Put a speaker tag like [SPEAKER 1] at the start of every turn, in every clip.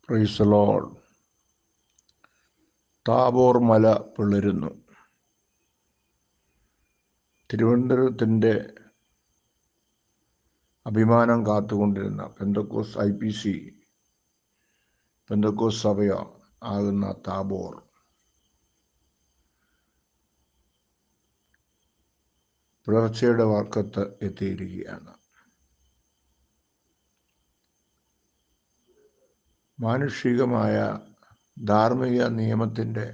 [SPEAKER 1] Praise the Lord. Tabor മല പിളരുന്നു. തിരുവനന്തപുരത്തിൻ്റെ അഭിമാനം കാത്തുകൊണ്ടിരുന്ന പെന്തക്കോസ് IPC പെന്തക്കോസ് സഭ ആകുന്ന താബോർ പിളർച്ചയുടെ വർക്കത്ത് എത്തിയിരിക്കുകയാണ്. മാനുഷികമായ ധാർമ്മിക നിയമത്തിൻ്റെ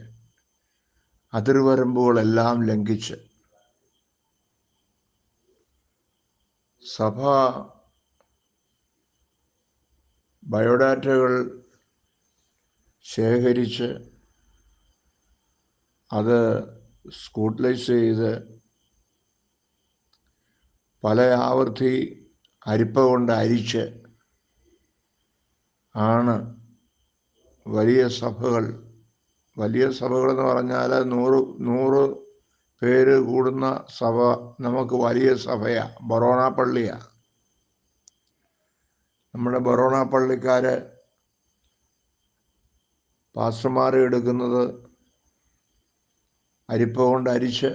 [SPEAKER 1] അതിർവരമ്പുകളെല്ലാം ലംഘിച്ച് സഭ ബയോഡാറ്റകൾ ശേഖരിച്ച് അത് സ്ക്രൂട്ടനൈസ് ചെയ്ത് പല ആവർത്തി അരിപ്പ കൊണ്ട് അരിച്ച് ആണ് വലിയ സഭകളെന്ന് പറഞ്ഞാൽ 100 പേര് കൂടുന്ന സഭ നമുക്ക് വലിയ സഭയാണ്. ബൊറോണ പള്ളിയാണ്. നമ്മുടെ ബൊറോണ പള്ളിക്കാര് പാസ്റ്റർമാരെ എടുക്കുന്നത് അരിപ്പ കൊണ്ട് അരിച്ച്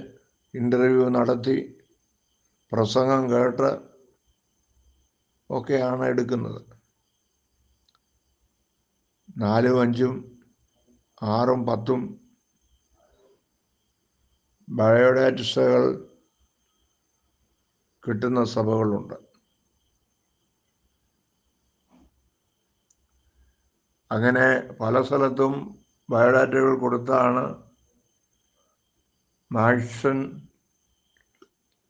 [SPEAKER 1] ഇൻ്റർവ്യൂ നടത്തി പ്രസംഗം കേട്ട് ഒക്കെയാണ് എടുക്കുന്നത്. 4, 5, 6, 10 ബയോഡാറ്റകൾ കിട്ടുന്ന സഭകളുണ്ട്. അങ്ങനെ പല സ്ഥലത്തും ബയോഡാറ്റകൾ കൊടുത്താണ് മാക്സൺ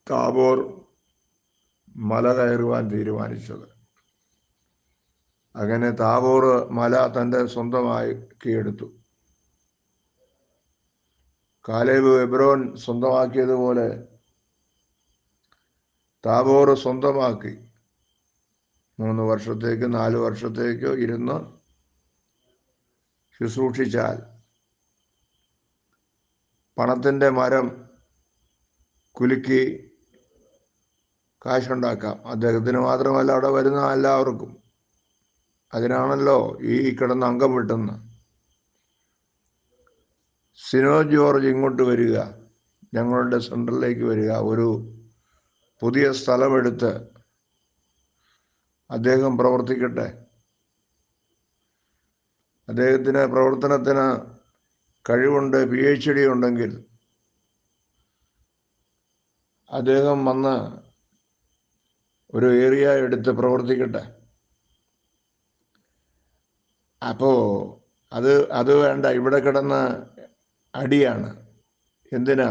[SPEAKER 1] താബോർ മല കയറുവാൻ തീരുമാനിച്ചത്. അങ്ങനെ താബോർ മല തൻ്റെ സ്വന്തമാക്കിയെടുത്തു. കാലേബ് എബ്രോൻ സ്വന്തമാക്കിയതുപോലെ താബോർ സ്വന്തമാക്കി 3 വർഷത്തേക്ക് 4 വർഷത്തേക്കോ ഇരുന്ന് ശുശ്രൂഷിച്ചാൽ പണത്തിൻ്റെ മരം കുലുക്കി കാശുണ്ടാക്കാം. അദ്ദേഹത്തിന് മാത്രമല്ല, അവിടെ വരുന്ന എല്ലാവർക്കും. അതിനാണല്ലോ ഈ കിടന്ന് അംഗം വിട്ടുന്ന സിനോ ജോർജ് ഇങ്ങോട്ട് വരിക, ഞങ്ങളുടെ സെൻറ്ററിലേക്ക് വരിക, ഒരു പുതിയ സ്ഥലമെടുത്ത് അദ്ദേഹം പ്രവർത്തിക്കട്ടെ. അദ്ദേഹത്തിന് പ്രവർത്തനത്തിന് കഴിവുണ്ട്, PhD ഉണ്ടെങ്കിൽ അദ്ദേഹം വന്ന് ഒരു ഏരിയ എടുത്ത് പ്രവർത്തിക്കട്ടെ. അപ്പോൾ അത് വേണ്ട. ഇവിടെ കിടന്ന് അടിയാണ്. എന്തിനാ?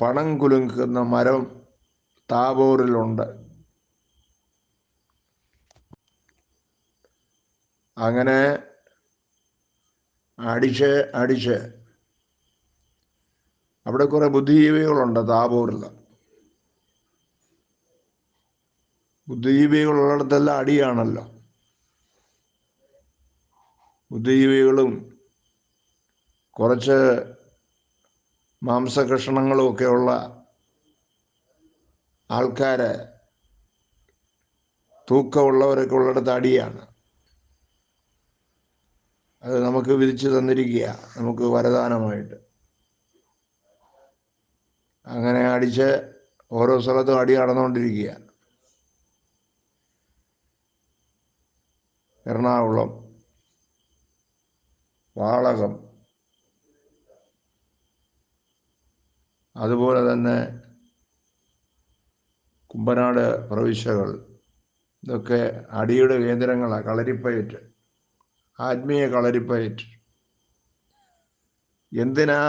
[SPEAKER 1] പണം കുലുക്കുന്ന മരം താബോറിലുണ്ട്. അങ്ങനെ അടിച്ച് അവിടെ കുറെ ബുദ്ധിജീവികളുണ്ട്. താബോറിൽ ബുദ്ധിജീവികളുള്ളിടത്തെല്ലാം അടിയാണല്ലോ. ബുദ്ധിജീവികളും കുറച്ച് മാംസകഷണങ്ങളും ഒക്കെയുള്ള ആൾക്കാര്, തൂക്കമുള്ളവരൊക്കെ ഉള്ളിടത്ത് അടിയാണ്. അത് നമുക്ക് വിധിച്ചു തന്നിരിക്കുക, നമുക്ക് വരദാനമായിട്ട്. അങ്ങനെ അടിച്ച് ഓരോ സ്ഥലത്തും അടി നടന്നുകൊണ്ടിരിക്കുക. എറണാകുളം, വാളകം, അതുപോലെ തന്നെ കുമ്പനാട് പ്രവിശ്യകൾ, ഇതൊക്കെ അടിയുടെ കേന്ദ്രങ്ങളാണ്. കളരിപ്പയറ്റ്, ആത്മീയ കളരിപ്പയറ്റ്. എന്തിനാ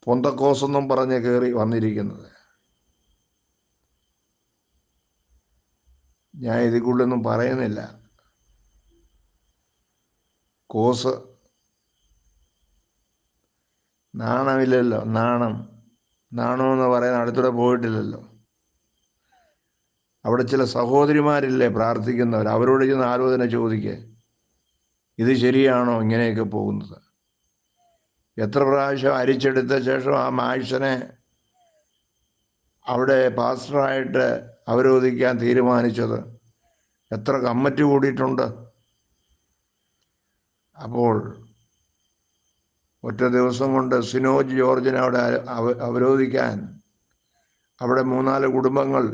[SPEAKER 1] പൊന്തക്കോസെന്നും പറഞ്ഞ് കയറി വന്നിരിക്കുന്നത്? ഞാൻ ഇതിൽ കൂടുതലൊന്നും പറയുന്നില്ല. കോസ് നാണമില്ലല്ലോ. നാണമെന്ന് പറയുന്ന അടുത്തൂടെ പോയിട്ടില്ലല്ലോ. അവിടെ ചില സഹോദരിമാരില്ലേ പ്രാർത്ഥിക്കുന്നവർ, അവരോട് ചെന്ന് ആലോചന ചോദിക്കേ, ഇത് ശരിയാണോ ഇങ്ങനെയൊക്കെ പോകുന്നത്? എത്ര പ്രാവശ്യം അരിച്ചെടുത്ത ശേഷം ആ മാഴ്സനെ അവിടെ പാസ്റ്ററായിട്ട് അവരോധിക്കാൻ തീരുമാനിച്ചത്? എത്ര കമ്മിറ്റി കൂടിയിട്ടുണ്ട്. അപ്പോൾ ഒറ്റ ദിവസം കൊണ്ട് സിനോജ് ജോർജിനെ അവിടെ അവരോധിക്കാൻ അവിടെ 3-4 കുടുംബങ്ങൾ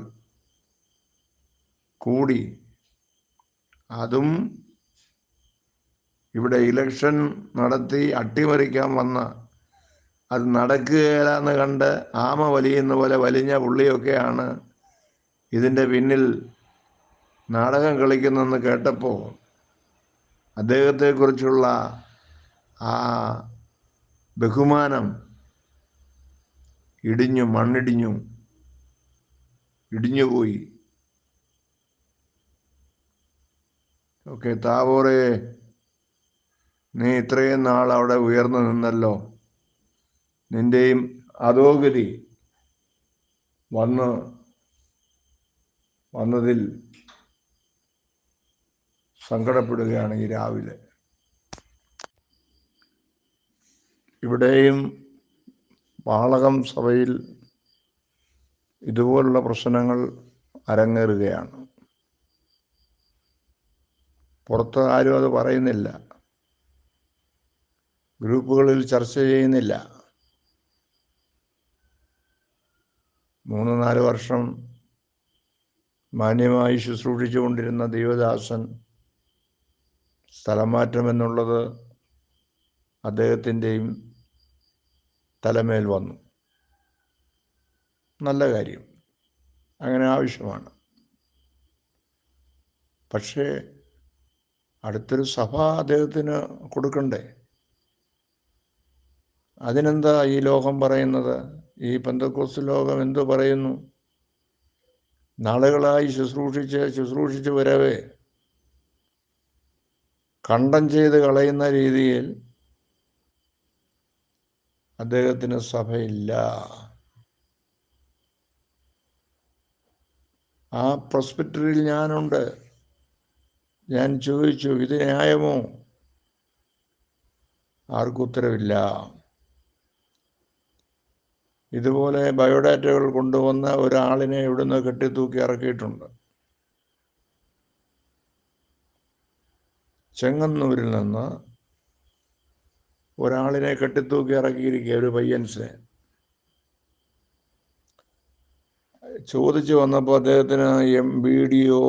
[SPEAKER 1] കൂടി. അതും ഇവിടെ ഇലക്ഷൻ നടത്തി അട്ടിമറിക്കാൻ വന്ന, അത് നടക്കുകയില്ലെന്ന് കണ്ട് ആമ വലിയുന്ന പോലെ വലിഞ്ഞ പുള്ളിയൊക്കെയാണ് ഇതിൻ്റെ പിന്നിൽ നാടകം കളിക്കുന്നെന്ന് കേട്ടപ്പോൾ അദ്ദേഹത്തെക്കുറിച്ചുള്ള ആ ബഹുമാനം ഇടിഞ്ഞുപോയി. ഓക്കെ, താബോറെ, നീ ഇത്രയും നാൾ അവിടെ ഉയർന്നു നിന്നല്ലോ. നിന്റെയും അധോഗതി വന്നതിൽ സങ്കടപ്പെടുകയാണ് ഈ രാവിലെ. ഇവിടെയും വാളകം സഭയിൽ ഇതുപോലുള്ള പ്രശ്നങ്ങൾ അരങ്ങേറുകയാണ്. പുറത്ത് ആരും അത് പറയുന്നില്ല, ഗ്രൂപ്പുകളിൽ ചർച്ച ചെയ്യുന്നില്ല. 3-4 വർഷം മാന്യമായി ശുശ്രൂഷിച്ചുകൊണ്ടിരുന്ന ദൈവദാസൻ സ്ഥലം മാറ്റമെന്നുള്ളത് അദ്ദേഹത്തിൻ്റെയും തലമേൽ വന്നു. നല്ല കാര്യം, അങ്ങനെ ആവശ്യമാണ്. പക്ഷേ അടുത്തൊരു സഭ അദ്ദേഹത്തിന് കൊടുക്കണ്ടേ? അതിനെന്താ ഈ ലോകം പറയുന്നത്? ഈ പെന്തക്കോസ്ത് ലോകം എന്തു പറയുന്നു? നാളുകളായി ശുശ്രൂഷിച്ച് വരവേ കണ്ടം ചെയ്ത് കളയുന്ന രീതിയിൽ അദ്ദേഹത്തിന് സഭയില്ല. ആ പ്രസ്ബിറ്ററിയിൽ ഞാനുണ്ട്. ഞാൻ ചോദിച്ചു, ഇത് ന്യായമോ? ആർക്കും ഉത്തരവില്ല. ഇതുപോലെ ബയോഡാറ്റകൾ കൊണ്ടുവന്ന ഒരാളിനെ ഇവിടുന്ന് കെട്ടിത്തൂക്കി ഇറക്കിയിട്ടുണ്ട്. ചെങ്ങന്നൂരിൽ നിന്ന് ഒരാളിനെ കെട്ടിത്തൂക്കി ഇറക്കിയിരിക്കുക, ഒരു പയ്യൻസിനെ. ചോദിച്ചു വന്നപ്പോൾ അദ്ദേഹത്തിന് ബീഡിയോ,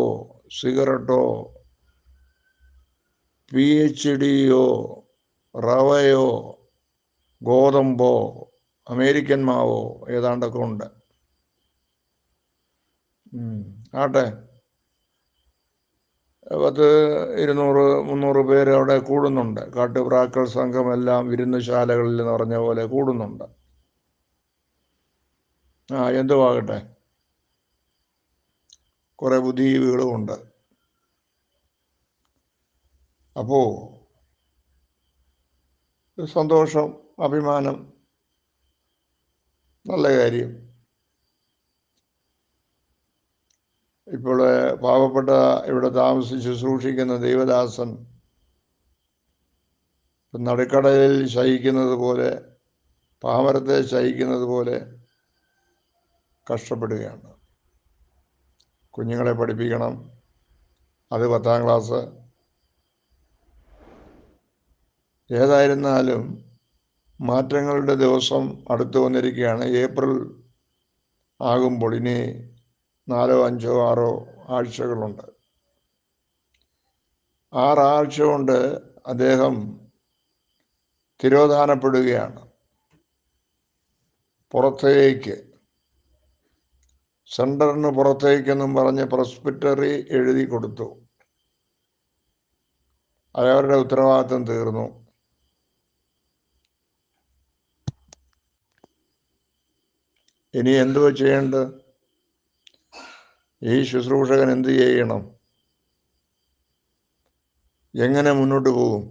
[SPEAKER 1] സിഗരറ്റോ, PhDയോ, റവയോ, ഗോതമ്പോ, അമേരിക്കൻ മാവോ ഏതാണ്ടൊക്കെ ഉണ്ട്. ആട്ടെ, 200-300 പേര് അവിടെ കൂടുന്നുണ്ട്. കാട്ടുപ്രാക്കൾ സംഘമെല്ലാം വിരുന്നുശാലകളിൽ എന്ന് പറഞ്ഞ പോലെ കൂടുന്നുണ്ട്. എന്തുവാകട്ടെ, കുറെ ബുദ്ധിജീവികളുമുണ്ട്. അപ്പോൾ സന്തോഷം, അഭിമാനം, നല്ല കാര്യം. ഇപ്പോൾ പാവപ്പെട്ട ഇവിടെ താമസിച്ച് ശുശ്രൂഷിക്കുന്ന ദൈവദാസൻ നടുക്കടലിൽ ശയിക്കുന്നത് പോലെ, പാമരത്തെ ശയിക്കുന്നത് പോലെ കഷ്ടപ്പെടുകയാണ്. കുഞ്ഞുങ്ങളെ പഠിപ്പിക്കണം, അത് 10ാം ക്ലാസ്. ഏതായിരുന്നാലും മാറ്റങ്ങളുടെ ദിവസം അടുത്തു വന്നിരിക്കുകയാണ്. ഏപ്രിൽ ആകുമ്പോൾ ഇനി 4, 5, 6 ആഴ്ചകളുണ്ട്. 6 ആഴ്ച കൊണ്ട് അദ്ദേഹം തിരോധാനപ്പെടുകയാണ്. പുറത്തേക്ക്, സെൻറ്ററിന് പുറത്തേക്കെന്നും പറഞ്ഞ് പ്രസ്ബിറ്ററി എഴുതി കൊടുത്തു. അവരുടെ ഉത്തരവാദിത്വം തീർന്നു. ഇനി എന്തുവാ ചെയ്യേണ്ടത്? ഈ ശുശ്രൂഷകൻ എന്ത് ചെയ്യണം? എങ്ങനെ മുന്നോട്ട് പോകും?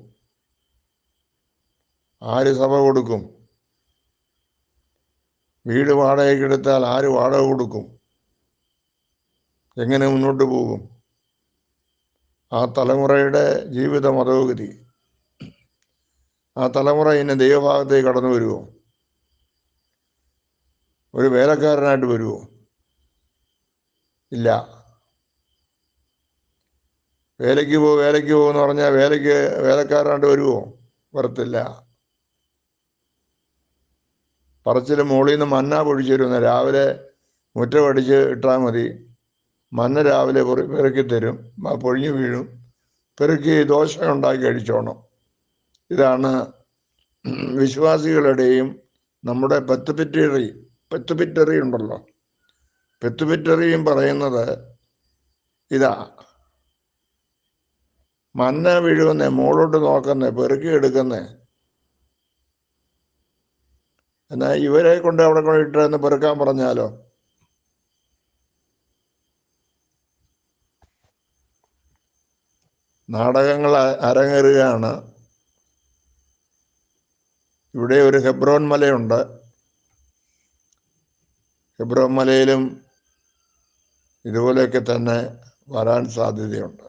[SPEAKER 1] ആര് സഭ കൊടുക്കും? വീട് വാടകയ്ക്കെടുത്താൽ ആര് വാടക കൊടുക്കും? എങ്ങനെ മുന്നോട്ട് പോകും? ആ തലമുറയുടെ ജീവിത മതോഗതി, ആ തലമുറ ഇനി ദൈവഭാഗത്തേക്ക് കടന്നു വരുമോ? ഒരു വേലക്കാരനായിട്ട് വരുമോ? ഇല്ല. വേലയ്ക്ക് പോകുമെന്ന് പറഞ്ഞാൽ വേലക്കാരാണ്ട് വരുമോ? വരത്തില്ല. പറച്ചിൽ മുകളിൽ നിന്ന് മന്ന പൊഴിച്ചു തരുന്ന, രാവിലെ മുറ്റമടിച്ച് ഇട്ടാൽ മതി, മന്ന രാവിലെ പെറുക്കി തരും, പൊഴിഞ്ഞു വീഴും, പെറുക്കി ദോശ ഉണ്ടാക്കി കഴിച്ചോണം. ഇതാണ് വിശ്വാസികളുടെയും നമ്മുടെ പെത്തുപിറ്ററി ഉണ്ടല്ലോ, പെത്തുപിറ്ററിയും പറയുന്നത് ഇതാ. മന്ന വീഴുവന്നേ, മുകളോട്ട് നോക്കുന്നേ, പെറുക്കി എടുക്കുന്നേ. എന്നാൽ ഇവരെ കൊണ്ട് അവിടെ കൊണ്ടിട്ടെന്ന് പെറുക്കാൻ പറഞ്ഞാലോ? നാടകങ്ങൾ അരങ്ങേറുകയാണ്. ഇവിടെ ഒരു ഹെബ്രോൻ മലയുണ്ട്. ഹെബ്രോൻ മലയിലും ഇതുപോലെയൊക്കെ തന്നെ വരാൻ സാധ്യതയുണ്ട്.